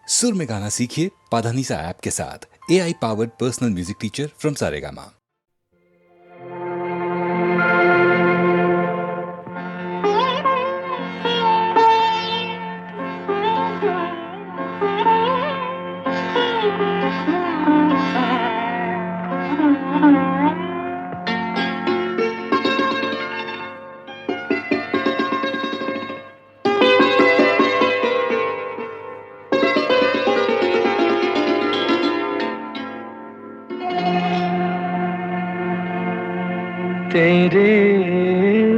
सुर में गाना सीखिए पाधानीसा ऐप के साथ। AI powered personal music teacher from Saregama. तेरे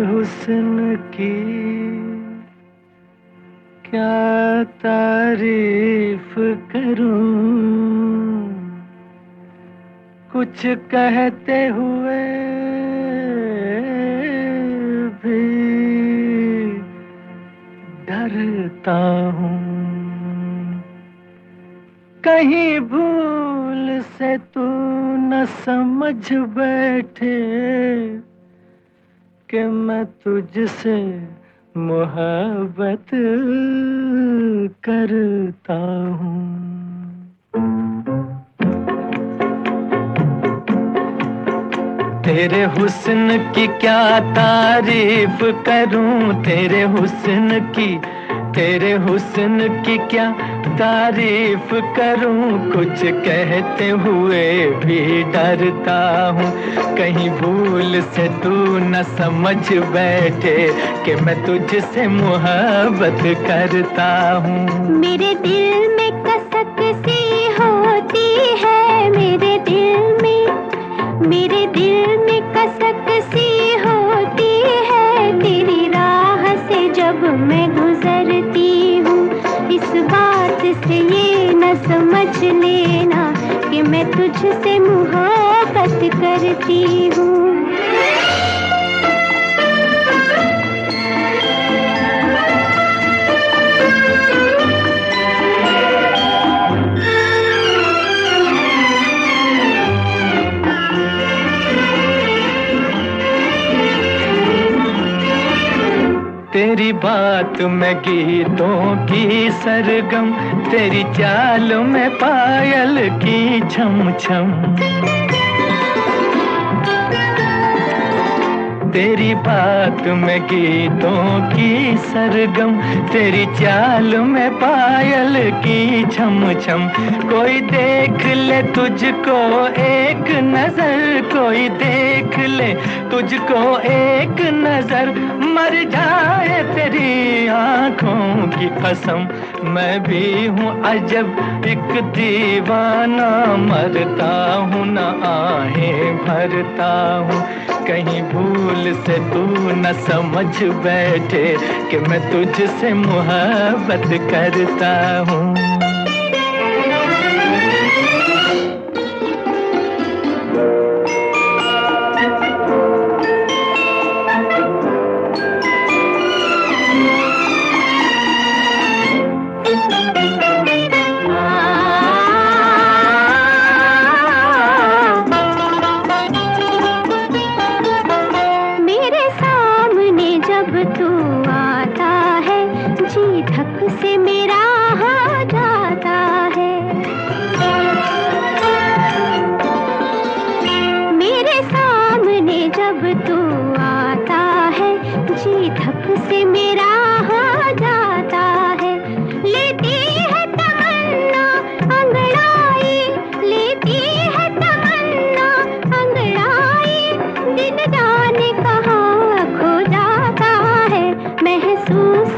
हुस्न की क्या तारीफ करूं, कुछ कहते हुए भी डरता हूँ। कहीं भूल से तू न समझ बैठे कि मैं तुझसे मोहब्बत करता हूँ। तेरे हुस्न की क्या तारीफ करूं, तेरे हुस्न की क्या तारीफ करूं, कुछ कहते हुए भी डरता हूँ। कहीं भूल से तू न समझ बैठे कि मैं तुझसे मोहब्बत करता हूँ। मेरे दिल में कसक सी होती है, मेरे दिल में कसक सी होती है, तेरी राह से जब मैं गुजरती हूँ। इस बात से ये न समझ लेना कि मैं तुझसे मोहब्बत करती हूँ। तेरी बात में गीतों की सरगम, तेरी चाल में पायल की छम छम। तेरी बात में गीतों की सरगम, तेरी चाल में पायल की छम छम। कोई देख ले तुझको एक नजर, कोई देख ले तुझको एक नजर, मर जाए तेरी आंखों की कसम। मैं भी हूँ अजब एक दीवाना, मरता हूँ न आहें भरता हूँ। कहीं भूल से तू न समझ बैठे कि मैं तुझसे मोहब्बत करता हूँ। से मेरा हो जाता है, मेरे सामने जब तू आता है, जी धक से मेरा हो जाता है। लेती है तमन्ना अंगड़ाई, लेती है तमन्ना अंगड़ाई, दिन जाने कहाँ खो जाता है। महसूस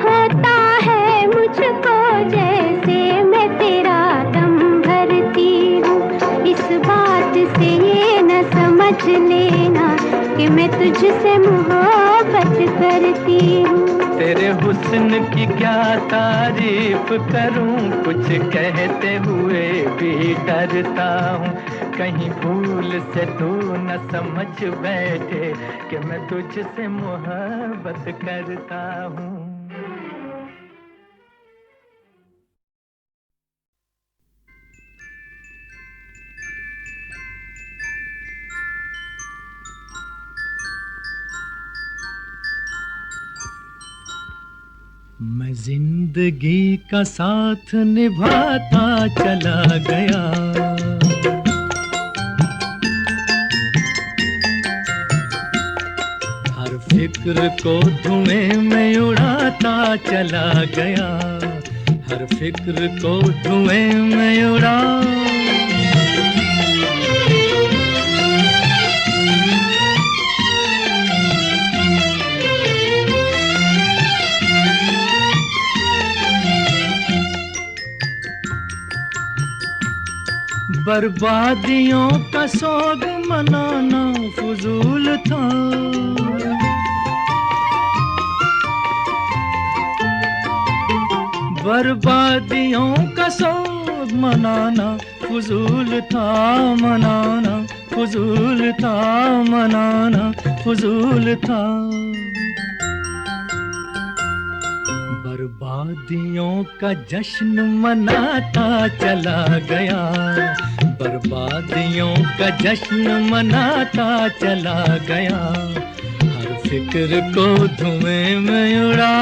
होता है मुझको जैसे मैं तेरा दम भरती हूँ। इस बात से ये न समझ लेना कि मैं तुझसे मोहब्बत करती हूँ। तेरे हुस्न की क्या तारीफ करूं, कुछ कहते हुए भी डरता हूँ। कहीं भूल से तू न समझ बैठे कि मैं तुझसे मोहब्बत करता हूँ। मैं जिंदगी का साथ निभाता चला गया, हर फिक्र को धुएं में उड़ाता चला गया, हर फिक्र को धुएं में उड़ा। बर्बादियों का सोग मनाना फजूल था, बर्बादियों का सोग मनाना फजूल था, मनाना फजूल था, मनाना फजूल था। बर्बादियों का जश्न मनाता चला गया, बर्बादियों का जश्न मनाता चला गया, हर फिक्र को धुएं में उड़ा।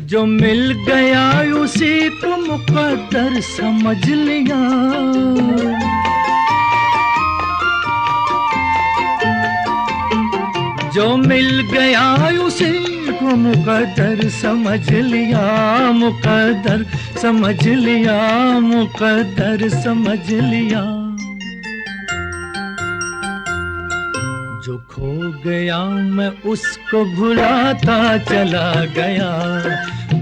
जो मिल गया उसी को मुकद्दर समझ लिया, जो मिल गया उसी को मुकद्दर समझ लिया, मुकद्दर समझ लिया, मुकद्दर समझ लिया। जो खो गया मैं उसको भुलाता चला गया,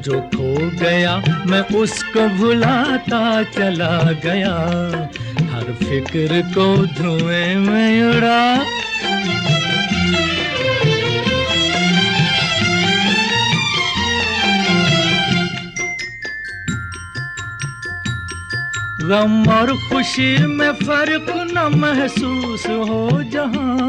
जो खो गया मैं उसको भुलाता चला गया, हर फिक्र को धुएं में उड़ा। गम और खुशी में फर्क न महसूस हो जहां,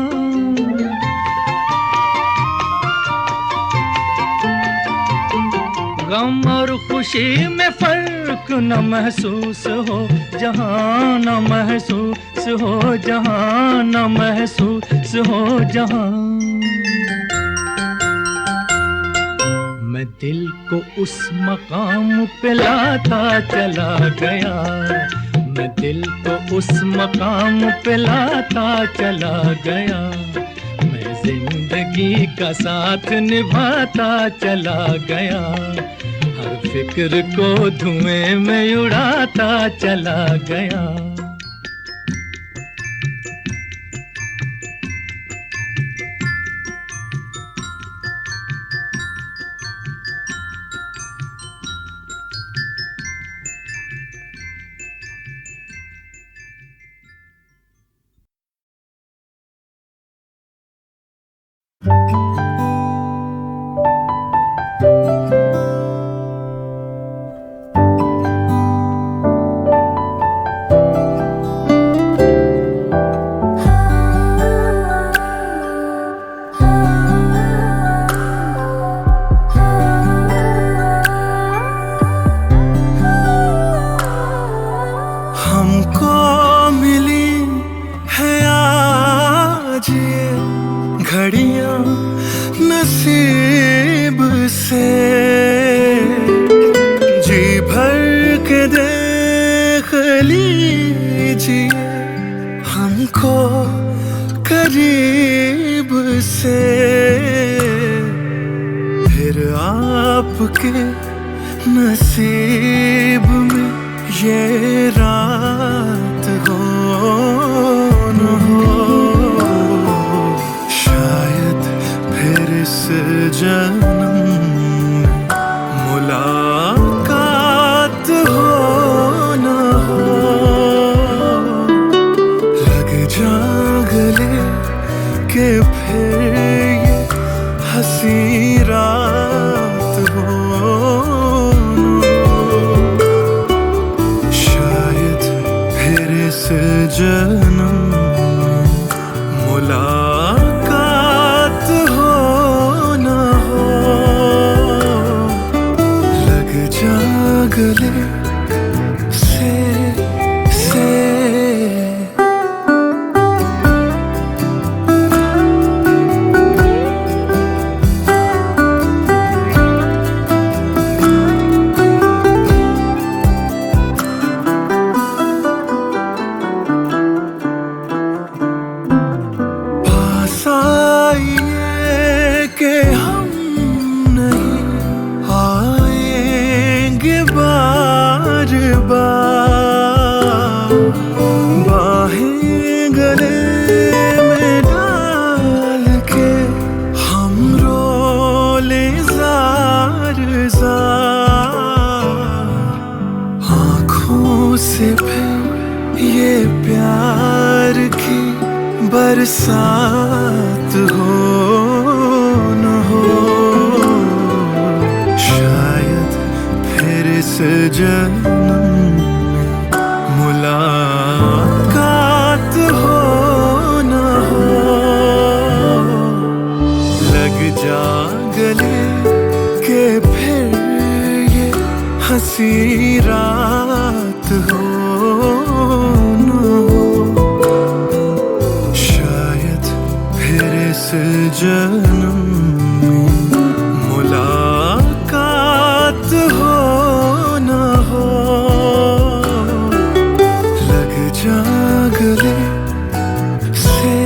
गम और खुशी में फर्क न महसूस हो जहां, न महसूस हो जहां, न महसूस हो जहां। मैं दिल को उस मकाम पे लाता चला गया, मैं दिल को उस मकाम पे लाता चला गया, मैं जिंदगी का साथ निभाता चला गया, हर फिक्र को धुएं में उड़ाता चला गया। घड़ियां नसीब से जी भर के देख लीजिए हमको करीब से, फिर आपके नसीब में ये रात हो न हो, इस जन्म में मुलाकात हो न हो, लग जा गले के फिर ये हंसी रात हो न हो। जन्म में मुलाकात हो न हो, लग जा गले से बाहें गले में डाल के हम रोले ज़ार ज़ार, आँखों से फिर ये प्यार की बरसात हो न हो, शायद फिर इस जन्म मुलाकात हो न हो, लग जा गले के फिर ये हंसी रात हो न हो, शायद फिर इस जन्म में मुलाकात हो न हो, गले से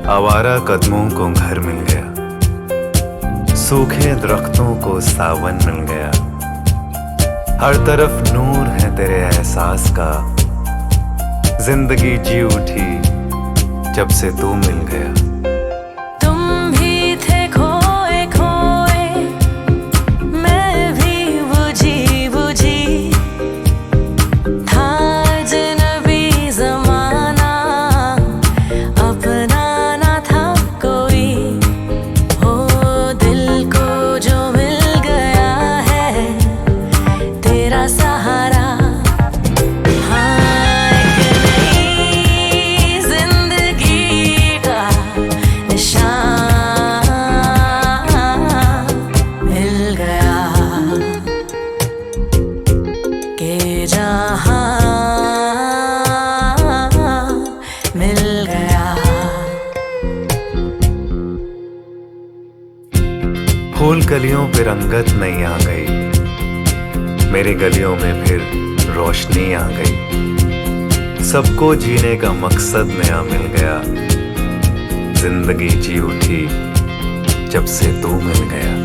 आवारा कदमों को घर मिल गया, सूखे दरख्तों को सावन मिल गया, हर तरफ नूर है तेरे एहसास का, जिंदगी जी उठी जब से तू मिल गया। तुम भी थे खोए खोए, मैं भी बुझी बुझी, था अजनबी ज़माना, अपना ना था कोई, हो दिल को जो मिल गया है तेरा सहारा। फूल कलियों पे रंगत नई आ गई, मेरी गलियों में फिर रोशनी आ गई, सबको जीने का मकसद नया मिल गया, जिंदगी जी उठी जब से तू मिल गया।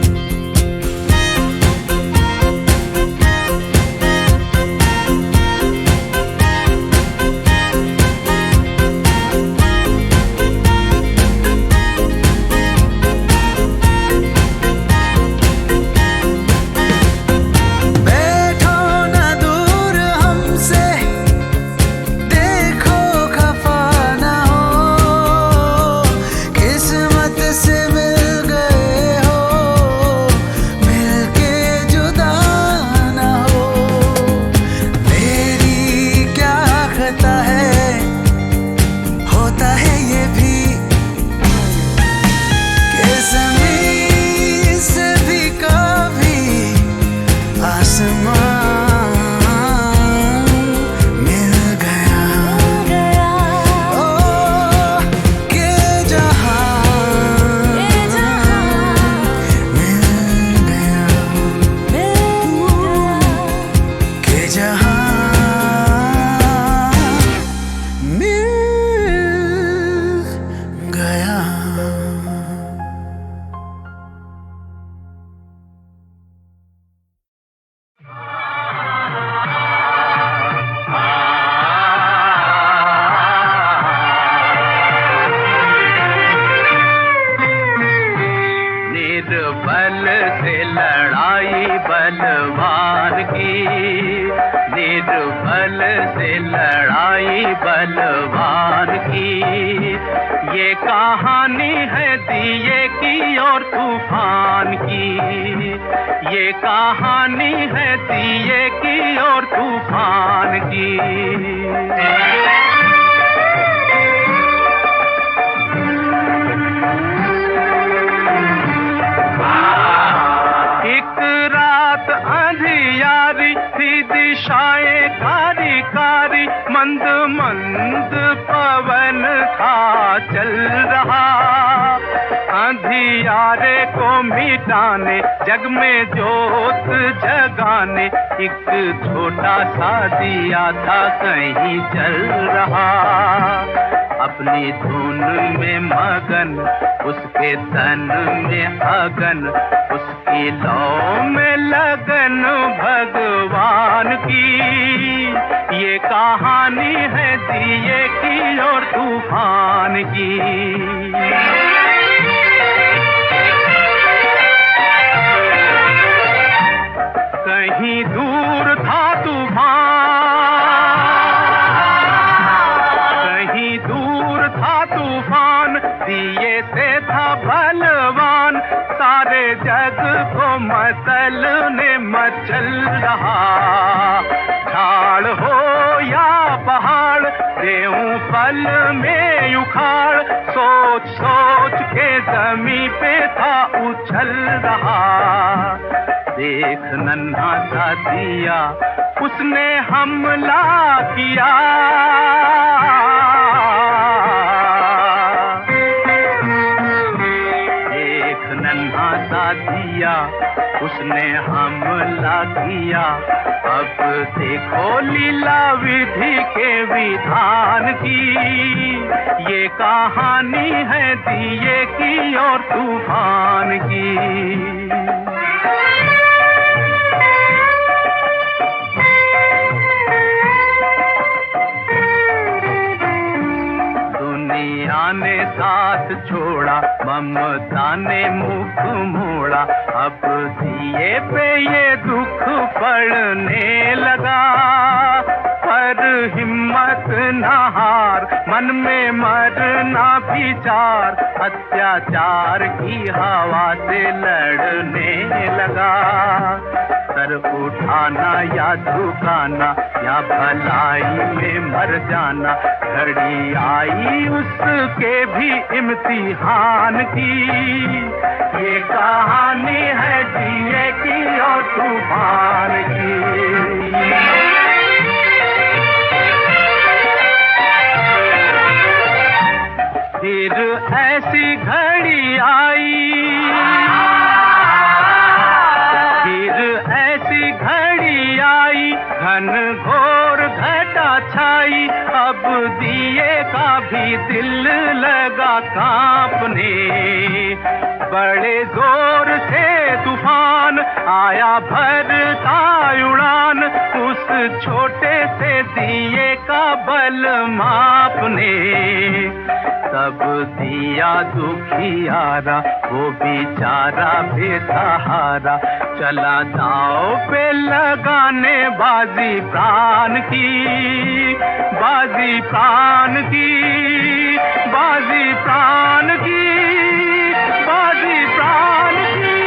निर्बल से लड़ाई बलवान की, निर्बल से लड़ाई बलवान की, ये कहानी है दिए की और तूफान की, ये कहानी है दिए की और तूफान की। अंधियारी थी दिशाएं कारी कारी, मंद मंद पवन था चल रहा, अंधियारे को मिटाने जग में जोत जगाने, एक छोटा सा दिया था कहीं जल रहा, अपनी धुन में मगन उसके तन में अगन, उसकी लौ में लगन भगवान की, ये कहानी है दिए की और तूफान की। कहीं दूर था तूफान, कहीं दूर था तूफान, दिए से था बलवान, सारे जग को मचलने मचल रहा, झाड़ हो या पहाड़ देऊं पल में उखाड़, सोच सोच के जमीन पे था उछल रहा, देख नन्हा सा दिया उसने हमला किया, देख नन्हा सा दिया उसने हमला किया, अब देखो लीला विधि के विधान की, ये कहानी है दिए की और तूफान की। ने साथ छोड़ा, ममता ने मुख मोड़ा, अब दिए पे ये दुख पड़ने लगा, पर हिम्मत न हार, मन में मरना विचार, अत्याचार की हवा से लड़ने लगा, सर उठाना या झुकाना या भलाई में मर जाना, घड़ी आई उसके भी इम्तिहान की, ये कहानी है दिए की और तूफान की। फिर ऐसी घड़ी आई, फिर ऐसी घड़ी आई, घन घोर घटा छाया छाई, अब दिए का भी दिल लगा कांपने। बड़े जोर से तूफान आया भरता उड़ान, उस छोटे से दिए का बल मापने। तब दिया दुखियारा वो बेचारा बेसहारा, चला दांव पे लगाने बाजी प्राण की, बाजी प्राण की, बाजी प्राण की, बाजी प्राण की।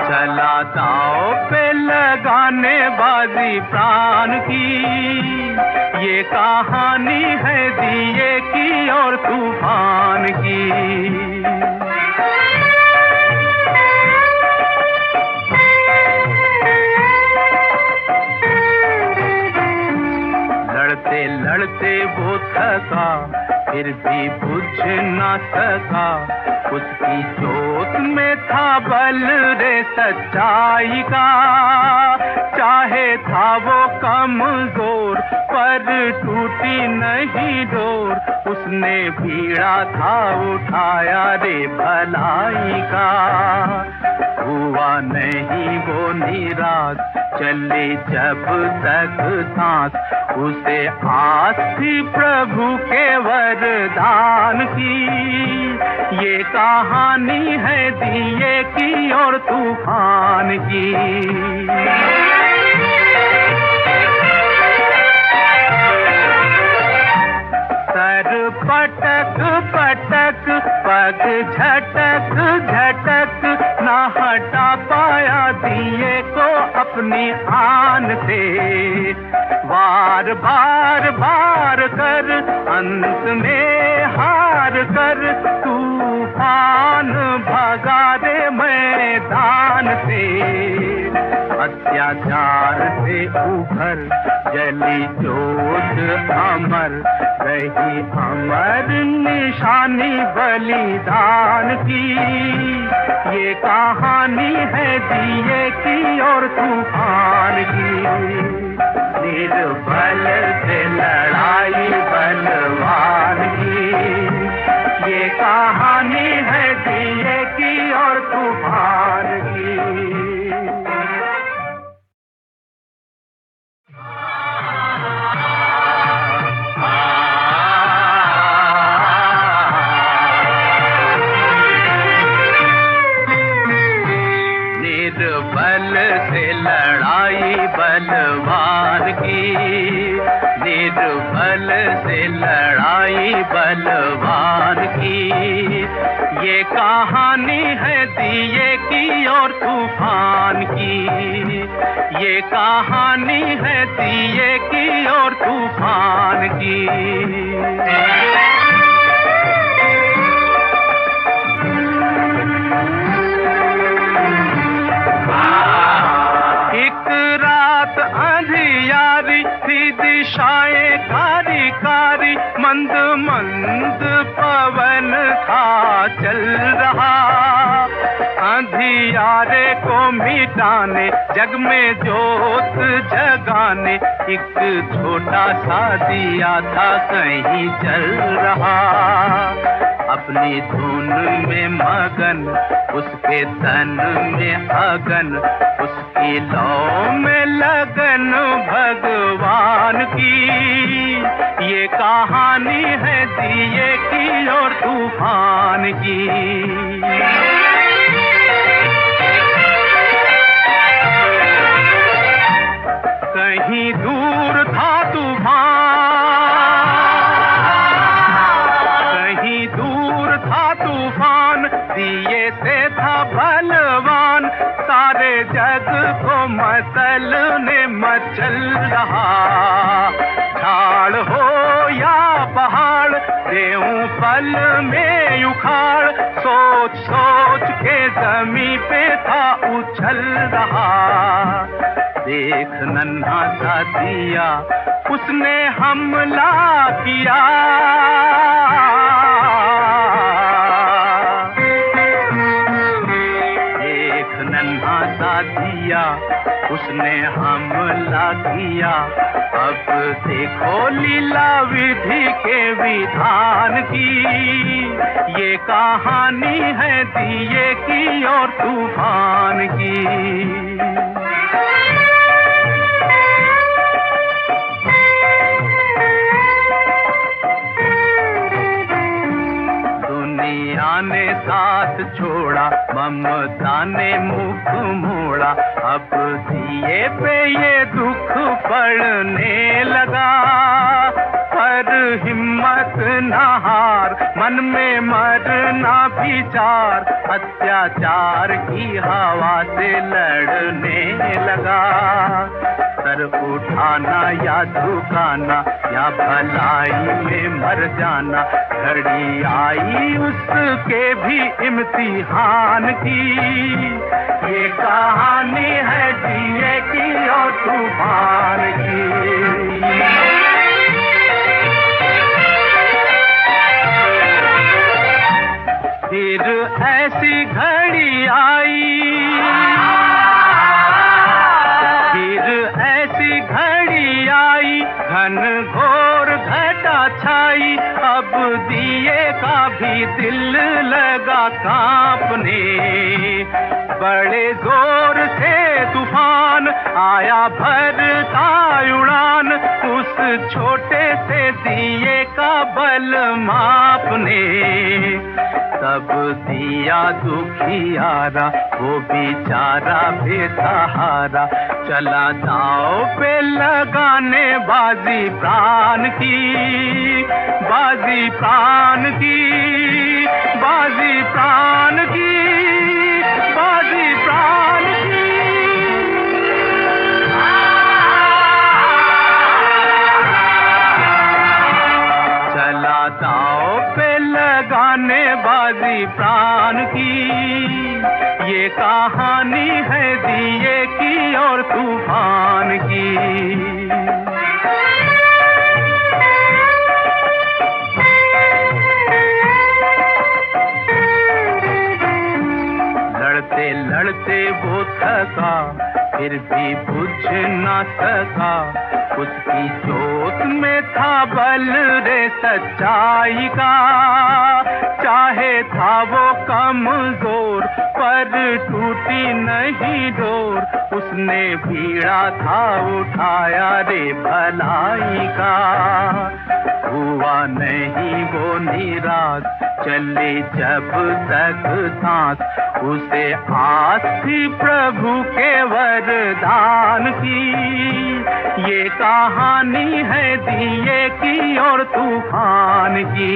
चला दांव पे लगाने बाजी प्राण की, ये कहानी है दिए की और तूफान की। लड़ते लड़ते वो थका, फिर भी बुझ न सका, उसकी जोत में था बल रे सच्चाई का। चाहे था वो कमजोर पर टूटी नहीं डोर, उसने भीड़ा था उठाया रे भलाई का। हुआ नहीं वो निराश, चले जब तक सांस, उसे आस थी प्रभु के वरदान की। ये कहानी है दिए की और तूफान की। सर पटक पटक पग झटक झटक, ना हटा पाया दिए को अपनी आन से। बार बार बार कर अंत में हार कर, तूफान भगा दे मैदान से। अत्याचार से उभर जली जोत अमर, रही अमर निशानी बलिदान की। ये कहानी है दिए की और तूफान की। निर्बल से लड़ाई बलवान की, ये कहानी है दिए की और तूफान की। निर्बल से लड़ाई बलवान की, निर्बल से लड़ाई बलवान की। ये कहानी है दिए की और तूफान की। ये कहानी है दिए की और तूफान की। अंधियारी थी दिशाएं कारी कारी, मंद मंद पवन था चल रहा। अंधियारे को मिटाने जग में जोत जगाने, एक छोटा सा दिया था कहीं जल रहा। अपनी धुन में मगन, उसके तन में अगन, उसकी लौ में लगन भगवान की। ये कहानी है दिए की और तूफान की। कहीं दूर था तूफान, कहीं दूर था तूफान, दिए से था बलवान। सारे जग को मचलने मचल रहा। झाड़ हो या पहाड़, देऊं पल में उखाड़, सोच सोच के जमी पे था उछल रहा। देख नन्हा सा दिया, उसने हमला किया। देख उसने हमला किया। अब देखो लीला विधि के विधान की, ये कहानी है दिए की और तूफान की। दुनिया ने साथ छोड़ा, ममता ने मुख मोड़ा, अब दिए पे ये दुख पड़ने लगा। पर हिम्मत न हार, मन में मरना विचार, अत्याचार की हवा से लड़ने लगा। सर उठाना या झुकाना या भलाई में मर जाना, घड़ी आई उसके भी इम्तिहान की। ये कहानी है जिए की और तूफान की। फिर ऐसी घड़ी आई, फिर ऐसी घड़ी आई, घन घोर घटा छाई। अब दिए का भी दिल लगा कांपने, बड़े जोर से तूफान आया भरता उड़ान, उस छोटे से दिए का बल मापने। तब दिया दुखियारा, वो बेचारा बेसहारा, चला दांव पे लगाने बाजी प्राण की, बाजी प्राण की, बाजी प्राण की, बाजी प्राण की। चला दांव पे लगाने बाजी प्राण की, ये कहानी है दिए की और तूफान की। लड़ते लड़ते वो थका, फिर भी बुझ न सका, उसकी जोत में था बल रे सच्चाई का। चाहे था वो कमजोर पर टूटी नहीं डोर, उसने बीड़ा था उठाया रे भलाई का। हुआ नहीं वो निराश, चले जब तक सांस, उसे आस थी प्रभु के वरदान की। ये कहानी है दिए की और तूफान की।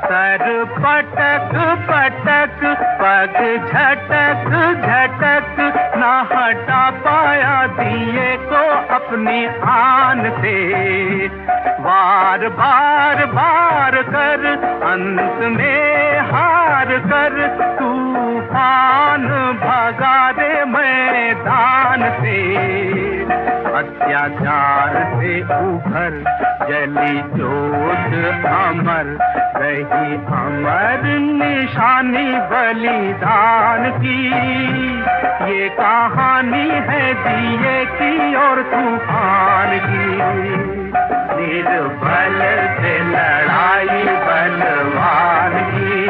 सर पटक पटक, पग झटक झटक, ना हटा पाया दिए को अपनी आन से। वार बार बार कर, अंत में हार कर, तूफान भगा दे मैदान से। अत्याचार से उभर जली जोत अमर, रही अमर निशानी बलिदान की। ये कहानी है दिए की और तूफान की। निर्बल से लड़ाई बलवान की,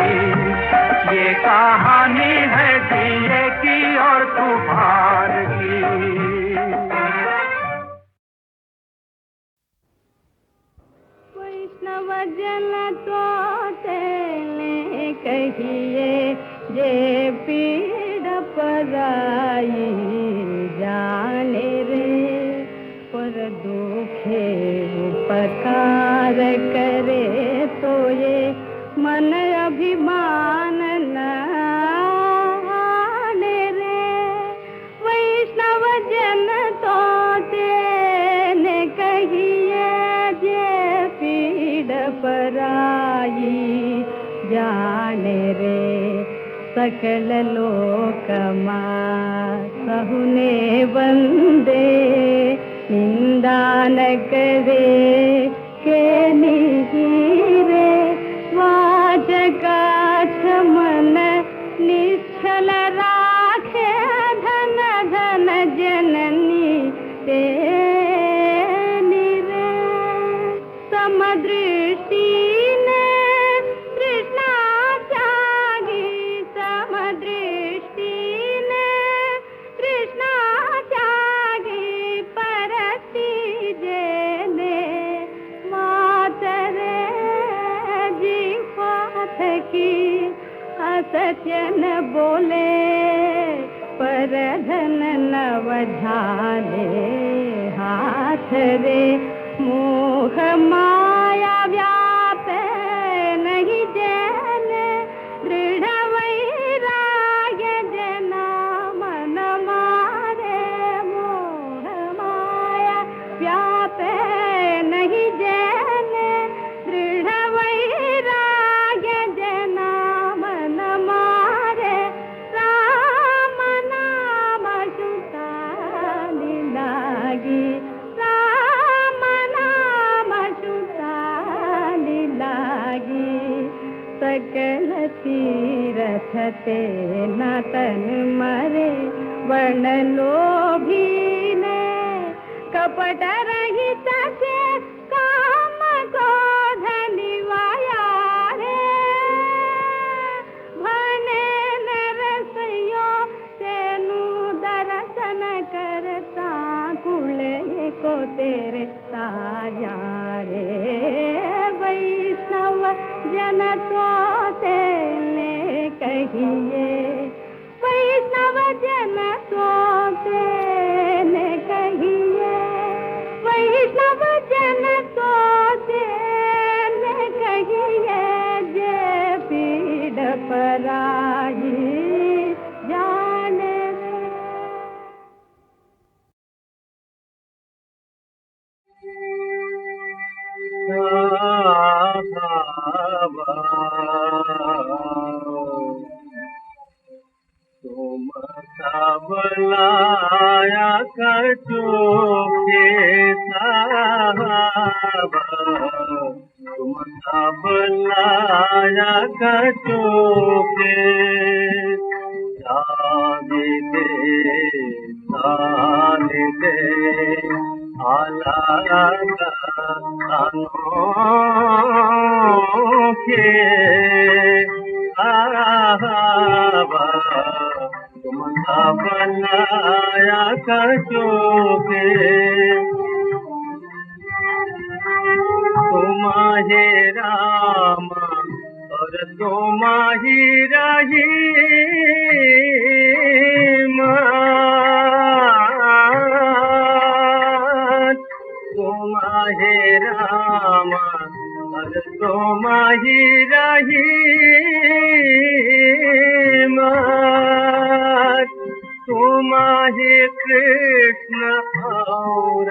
ये कहानी है दिए की और तूफान की। वैष्णव जन तो तेने कहिए, जे पीड़ पराई जाने रे, पर दुखे उपकार करे तो ये मन अभिमान न आने रे। वैष्णव जन तो तेने कहिए, जे पीड़ पराई जाने रे, सकल लोक सहुने वंदे, निंदा न करे के निहीरे, वाचकार वरधन नव झाले हाथ रे मोह माया व्यापे नहीं जैन दृढ़ वैराग्य जना मन मारे मोह माया व्यापे नहीं जैन दृढ़ वैराग्य जना मन मारे राम नाम सुताली लागी राम नाम सुताली लागी सकल तीरथ ते न तन मरे वर्ण लोभी ने कपट रहित से काम को धनिवाया रे भने नरसयो तेनु दर्शन करता कुले को तेरे साया रे वैष्णव जन तो तेने कहिए वैष्णव जन तो तेने कहिए वैष्णव जन तो तेने कहिए जे पीड़ पराई जाने तुम सबलाया कचोखे साहबा तुम सबलाया कचोखे जागे दे साले दे आला अनोखे आहाबा तुम सबलाया कचोखे तुम्हारे राम और तुम्हारी रहीम तुम्हारे राम और तुम्हारी रहीम तुम्हारे कृष्ण और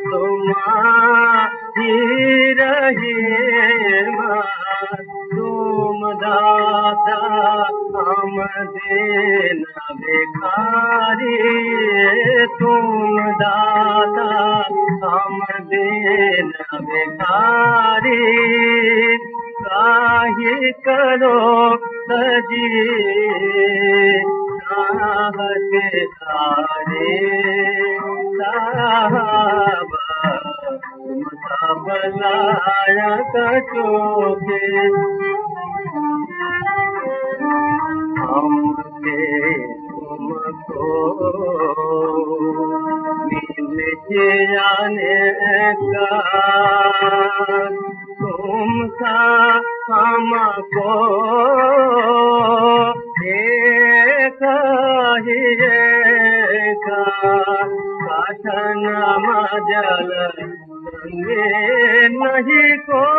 तुम्हारी रहीम तुम दाता हम देना भिखारी तुम दाता हम देना भिखारी काहे करो सजी चाहते तारे साहबा तुम सबलाया कचोखे हमसे तुमको मिल जाने का तुम सा हमको एक ही का काठन मजल संगे नहीं कोई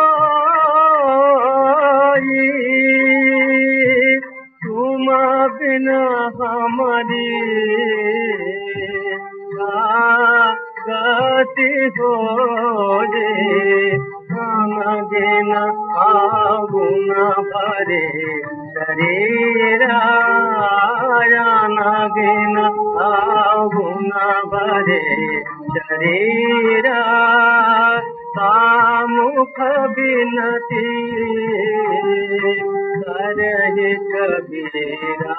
तुम बिना हमारी गति हो जे गिन आगुन भरे शरीरा गिन आगुन भरे शरीरा मुख बिनती करहि कबीरा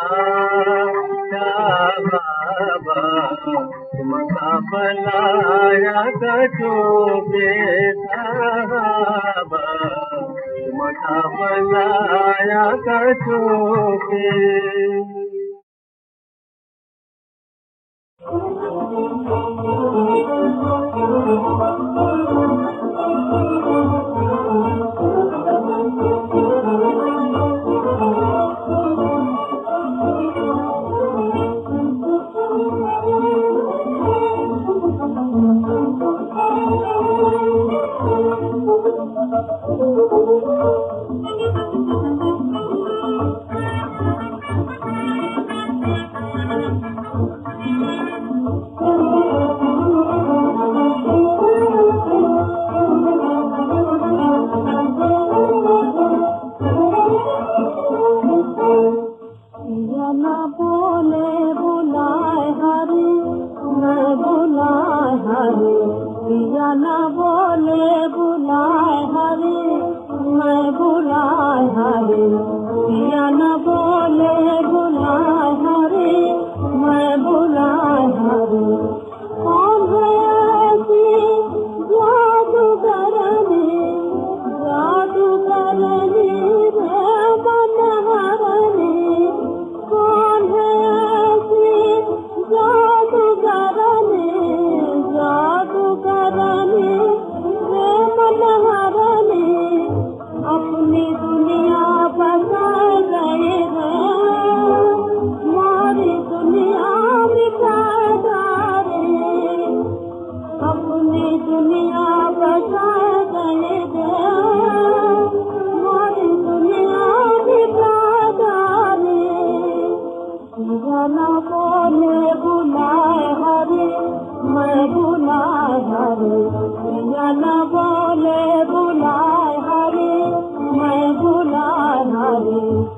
बाबा तुम सबलाया कचोखे साहबा तुम सबलाया कचोखे पिया न बोले बुलाए हरे मैं बुलाए हरे पिया न बोले बुलाए हरे मैं बुलाए हरे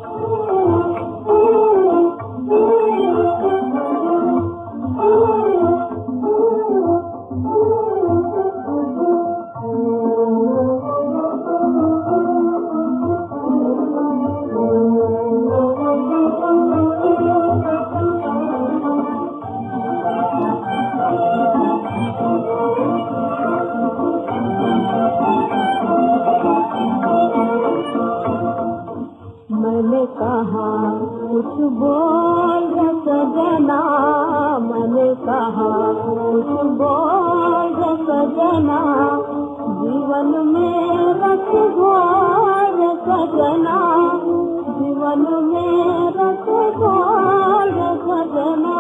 मैंने कहा कुछ बोल सजना मैंने कहा कुछ बोल सजना जीवन में रख घोर सजना जीवन में रख घोर सजना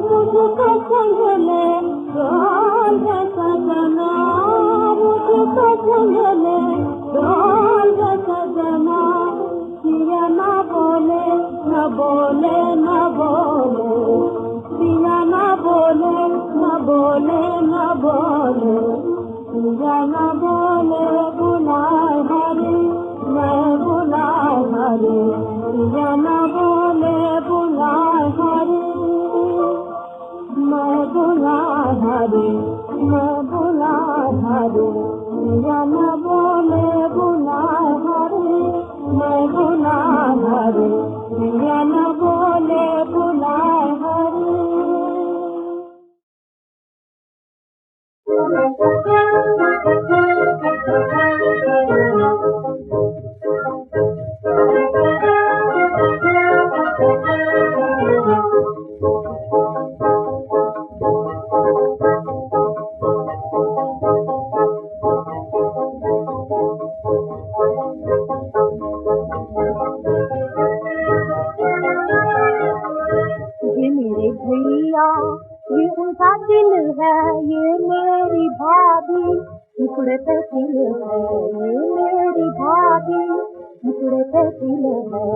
मुझको संग ले डोल सजना मुझको संग ले डोल सजना पिया न बोले न बोले न बोले पिया न बोले न बोले न बोले पिया न बोले बुलाए हरे मैं बुलाए हरे पिया न बोले बुलाए हरे मैं बुलाए हरे मैं बुलाए हरे पिया न बोले बुलाए हरे मैं बुलाए हरे पिया न बोले बुलाए हरे ये उनका दिल है ये मेरी भाभी टुकड़े पे दिल है ये मेरी भाभी टुकड़े पे दिल है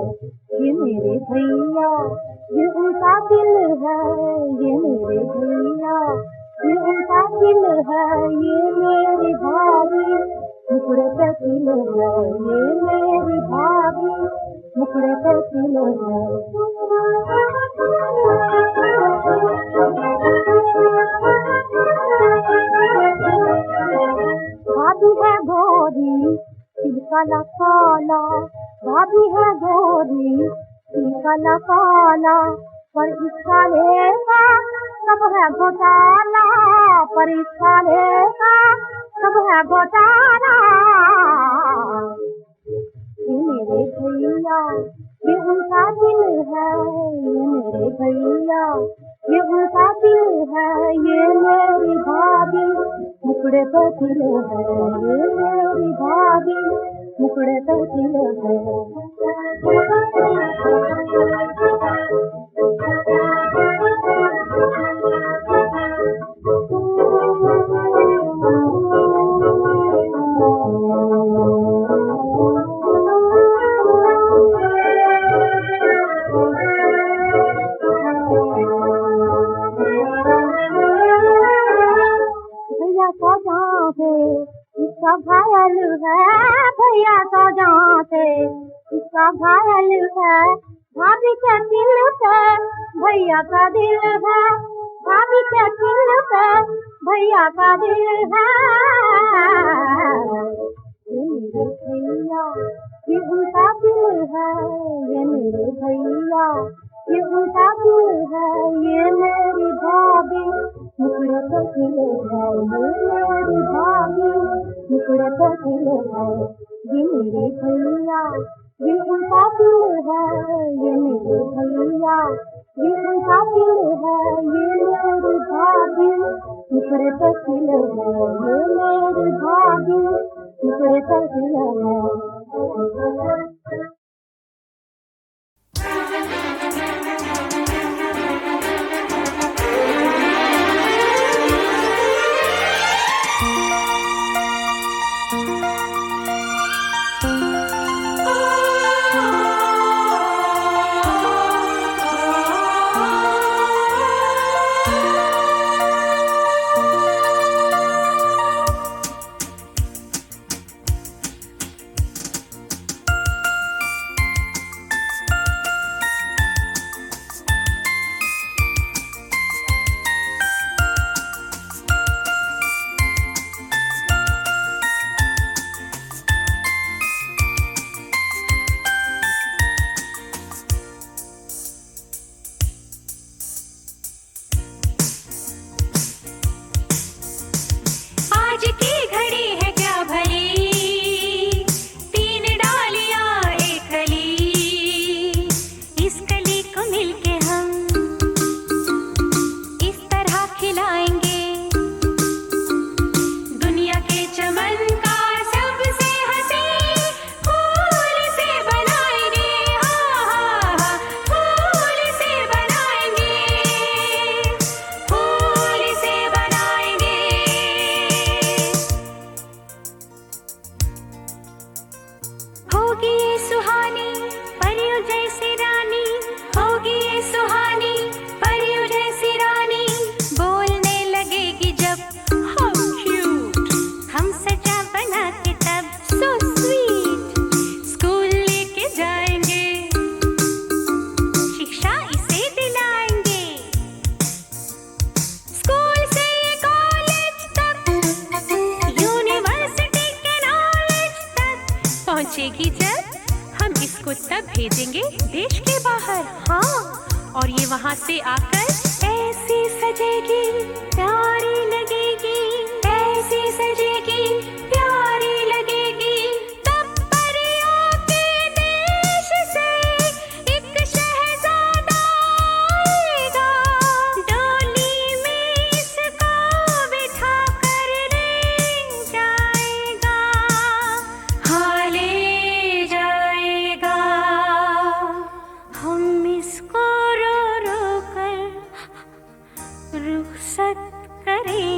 ये मेरे भैया ये उनका दिल है ये मेरे भैया ये उनका दिल है ये मेरी भाभी टुकड़े पे दिल है ये मेरी भाभी टुकड़े पे दिल है भाभी है गोरी तिल काला काला भाभी है गोरी तिल काला काला पर इसका लेका सब है घोटाला पर इसका लेका सब है घोटाला ये मेरे भैया ये उनका दिल है ये मेरे भैया ये उनका दिल है ये मेरी भाभी मुकड़े पे दिल है ये मेरी भाभी मुकड़े पे दिल है इसका घायल है भैया तो जहाँ से इसका घायल है भाभी के दिल पे भैया का दिल है भाभी के दिल पे भैया का दिल है ये मेरे भैया ये उनका दिल है ये मेरे भैया ये उनका दिल है ये मेरी भाभी मुकड़े पे दिल है ये मेरी भाभी मुकड़े पे दिल है ये मेरे भैया ये उनका दिल है ये मेरे भैया ये उनका दिल है ये मेरी भाभी मुकड़े पे दिल है ये मेरी भाभी मुकड़े पे दिल है मिलेगी जब हम इसको तब भेजेंगे देश के बाहर। हाँ, और ये वहाँ से आकर ऐसी सजेगी प्यारी लगेगी, ऐसी सजेगी प्यारी लगेगी। तब परियों के देश से एक शहजादा आएगा, डोली में इसको बिठा कर ले जाएगा, हाँ ले जाएगा। हम इसको रो रो कर रुखसत करें